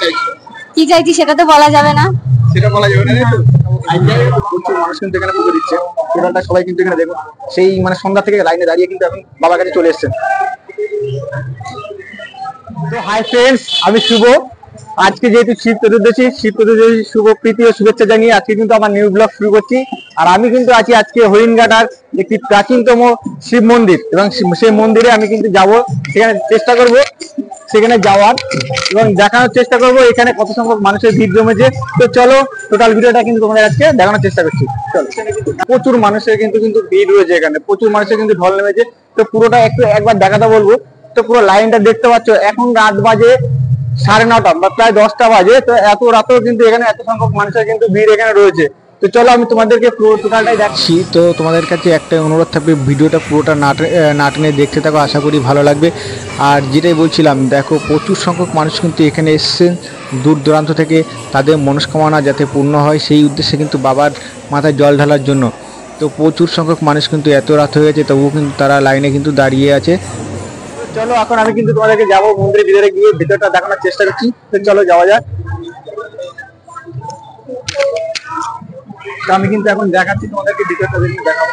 চাইছো? কি চাইছি সেটা তো বলা যাবে না। সেটা বলা যাবে না তো। প্রচুর মানুষ কিন্তু এখানে পুজো দিচ্ছে, টোটালটা সবাই কিন্তু এখানে দেখুন সেই মানে সন্ধ্যা থেকে লাইনে দাঁড়িয়ে কিন্তু এখন বাবার কাছে চলে এসেছেন। তো হাই ফ্রেন্ডস, আমি শুভ। আজকে যেহেতু শিব চতুর্দশী শুভ প্রীতি ও শুভেচ্ছা জানিয়ে আজকে কিন্তু আমার নিউ ব্লগ শুরু করছি। আর আমি কিন্তু আছি আজকে হরিণঘাটার একটি প্রাচীনতম শিব মন্দির, এবং সেই মন্দিরে আমি কিন্তু যাব, সেখানে চেষ্টা করব সেখানে যাওয়ার এবং দেখানোর চেষ্টা করব এখানে কত সংখ্যক মানুষের ভিড় জমেছে। তো চলো টোটাল ভিডিওটা কিন্তু তোমাদের আজকে দেখানোর চেষ্টা করছি। চলো, প্রচুর মানুষের কিন্তু ভিড় রয়েছে, এখানে প্রচুর মানুষের কিন্তু ঢল নেমেছে। তো পুরোটা একবার দেখাতে বলবো। তো পুরো লাইনটা দেখতে পাচ্ছ, এখন রাত বাজে 9:30 বা প্রায় 10টা বাজে। তো এত রাতেও কিন্তু এখানে এত সংখ্যক মানুষের কিন্তু ভিড় এখানে রয়েছে। তো চলো আমি তোমাদেরকে পুরো টোটালটাই দেখাচ্ছি। তো তোমাদের কাছে একটা অনুরোধ থাকবে, ভিডিওটা পুরোটা না টেনে দেখতে থাকো, আশা করি ভালো লাগবে। আর যেটাই বলছিলাম, দেখো প্রচুর সংখ্যক মানুষ কিন্তু এখানে এসেছেন দূর দূরান্ত থেকে, তাদের মনস্কামনা যাতে পূর্ণ হয় সেই উদ্দেশ্যে কিন্তু বাবার মাথায় জল ঢালার জন্য। তো প্রচুর সংখ্যক মানুষ কিন্তু এত রাত হয়ে গেছে তবুও কিন্তু তারা লাইনে কিন্তু দাঁড়িয়ে আছে। চলো এখন আমি কিন্তু তোমাদেরকে যাবো মন্দিরের ভিতরে, গিয়ে ভিতরটা দেখানোর চেষ্টা করছি। তো চলো যাওয়া যাক। আমি কিন্তু এখন দেখাচ্ছি তোমাদেরকে, ভিতরটা দেখাবো,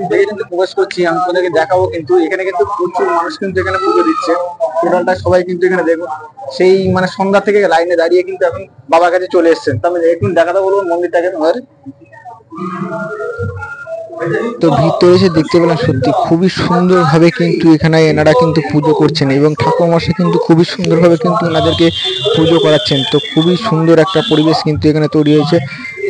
ভিতরে কিন্তু প্রবেশ করছি, আমি তোমাদেরকে দেখাবো। কিন্তু এখানে কিন্তু প্রচুর মানুষ কিন্তু এখানে পুজো দিচ্ছে, টোটালটা সবাই কিন্তু এখানে দেখুন সেই মানে সন্ধ্যা থেকে লাইনে দাঁড়িয়ে কিন্তু এখন বাবার কাছে চলে এসেছেন। তো আমি একটু দেখাতে বলবো মন্দিরটাকে তোমাদের। তো ভিতরে এসে দেখতে পেলাম সত্যি খুবই সুন্দরভাবে কিন্তু এখানে এনারা কিন্তু পুজো করছেন, এবং ঠাকুরমশাই কিন্তু খুবই সুন্দরভাবে কিন্তু এনাদেরকে পুজো করাচ্ছেন। তো খুবই সুন্দর একটা পরিবেশ কিন্তু এখানে তৈরি হয়েছে।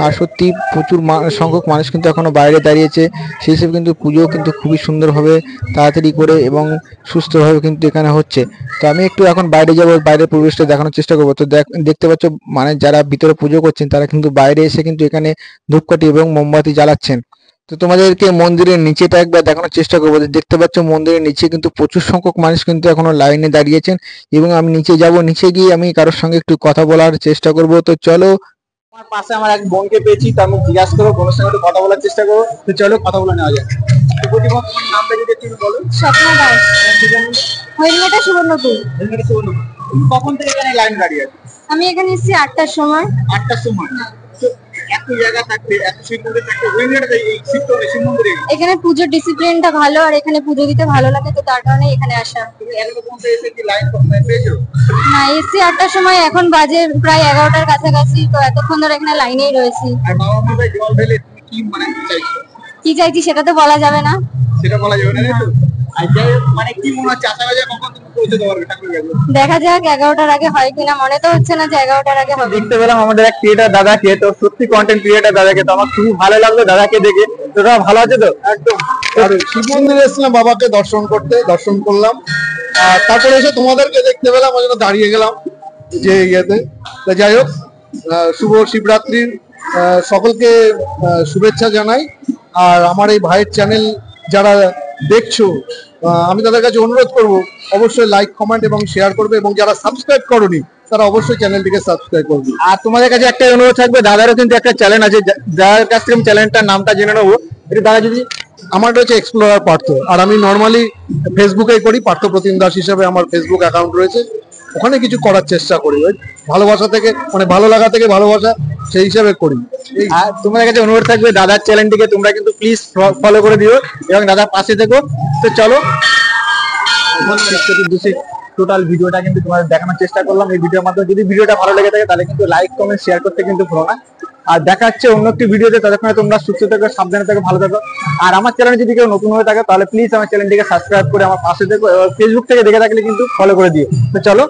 আর সত্যি প্রচুর সংখ্যক মানুষ কিন্তু এখনো বাইরে দাঁড়িয়েছে, সেই হিসেবে কিন্তু পুজো কিন্তু খুবই সুন্দরভাবে তাড়াতাড়ি করে এবং সুস্থভাবে কিন্তু এখানে হচ্ছে। তো আমি একটু এখন বাইরে যাব, বাইরের পরিবেশটা দেখানোর চেষ্টা করবো। তো দেখতে পাচ্ছ মানে যারা ভিতরে পুজো করছেন তারা কিন্তু বাইরে এসে কিন্তু এখানে ধূপকাঠি এবং মোমবাতি জ্বালাচ্ছেন। তো তোমাদেরকে মন্দিরের নিচেটা একবার দেখানোর চেষ্টা করবো। দেখতে পাচ্ছ মন্দিরের নিচে কিন্তু প্রচুর সংখ্যক মানুষ কিন্তু এখনো লাইনে দাঁড়িয়েছেন, এবং আমি নিচে যাব, নিচে গিয়ে আমি কারোর সঙ্গে একটু কথা বলার চেষ্টা করব। তো চলো, আমার পাশে আমার এক বোনকে পেয়েছি, তো আমি জিজ্ঞাসা করবো, বোনের সঙ্গে একটু কথা বলার চেষ্টা করবো। তো চলো কথা বলে নেওয়া যায়। তোমার নামটা যদি একটু বলো। স্বপ্না দাস, হরিণঘাটা সুবর্ণপুর। কখন থেকে এখানে লাইন দাঁড়িয়ে আছে? আমি এখানে এসেছি 8টার সময়। 8টার সময়? এত জায়গা থাকতে, এত শিব মন্দির থাকতে, হরিণঘাটাতে এই শিব মন্দিরে এখানে পুজোর ডিসিপ্লিনটা ভালো, আর এখানে পুজো দিতে ভালো লাগে, তো তার কারণে এখানে আসা। তুমি এখনো পর্যন্ত এসে কি লাইন পেয়েছো? না, এসেছি 8টার সময়, এখন বাজে প্রায় 11টার কাছাকাছি। তো এতক্ষণ ধরে এখানে লাইনেই রয়েছি। আর বাবা মাথায় জল ঢেলে তুমি কি মানে চাইছো? কি চাইছি সেটা তো বলা যাবে না। সেটা বলা যাবে না তো। আর যাই মানে কি মনে হচ্ছে আশাবাদে কখন তুমি পৌঁছতে পারবে ঠাকুরের কাছে? দেখা যাক 11টার আগে হয় কিনা, মনে তো হচ্ছে না যে 11টার আগে হবে। দেখতে পেলাম আমাদের এক ক্রিয়েটার দাদাকে, তো সত্যি কন্টেন্ট ক্রিয়েটার দাদাকে, তো আমার খুবই ভালো লাগলো দাদাকে দেখে। তো দাদা ভালো আছে তো? একদম। শিব মন্দিরে এসেছিলাম বাবাকে দর্শন করলাম, আর তারপরে এসে তোমাদেরকে দেখতে পেলাম, ওই জন্য দাঁড়িয়ে গেলাম যে ইয়েতে। যাই হোক, শুভ শিবরাত্রির সকলকে শুভেচ্ছা জানাই। আর আমার এই ভাইয়ের চ্যানেল যারা দেখছো, আমি তাদের কাছে অনুরোধ করব অবশ্যই লাইক, কমেন্ট এবং শেয়ার করবে, এবং যারা সাবস্ক্রাইব করোনি তারা অবশ্যই চ্যানেলটিকে সাবস্ক্রাইব করবে। আর তোমাদের কাছে একটা অনুরোধ থাকবে, দাদারও কিন্তু একটা চ্যানেল আছে, যার কাছ থেকে চ্যানেলটার নামটা জেনে নেবো। এটা দাদা যদি। আমার রয়েছে এক্সপ্লোরার পার্থ, আর আমি নর্মালি ফেসবুকেই করি, পার্থ প্রতিম দাস হিসেবে আমার ফেসবুক অ্যাকাউন্ট রয়েছে, ওখানে কিছু করার চেষ্টা করি, ওই ভালোবাসা থেকে মানে ভালো লাগা থেকে ভালোবাসা, সেই হিসাবে করি। আর তোমাদের কাছে অনুরোধ থাকবে দাদার চ্যানেলটিকে তোমরা কিন্তু প্লিজ ফলো করে দিও এবং দাদার পাশে থেকো। তো চলো টোটাল ভিডিওটা কিন্তু তোমাদের দেখানোর চেষ্টা করলাম এই ভিডিওর মাধ্যমে। যদি ভিডিওটা ভালো লেগে থাকে তাহলে কিন্তু লাইক, কমেন্ট, শেয়ার করতে কিন্তু ভুলো না। আর দেখা হচ্ছে অন্য একটি ভিডিওতে, ততক্ষণে তোমরা সুস্থ থেকো, সাবধানে থেকো, ভালো থেকো। আর আমার চ্যানেলে যদি কেউ নতুন হয়ে থাকে তাহলে প্লিজ আমার চ্যানেলটিকে সাবস্ক্রাইব করে আমার পাশে থেকো, এবং ফেসবুক থেকে দেখে থাকলে কিন্তু ফলো করে দিও। তো চলো।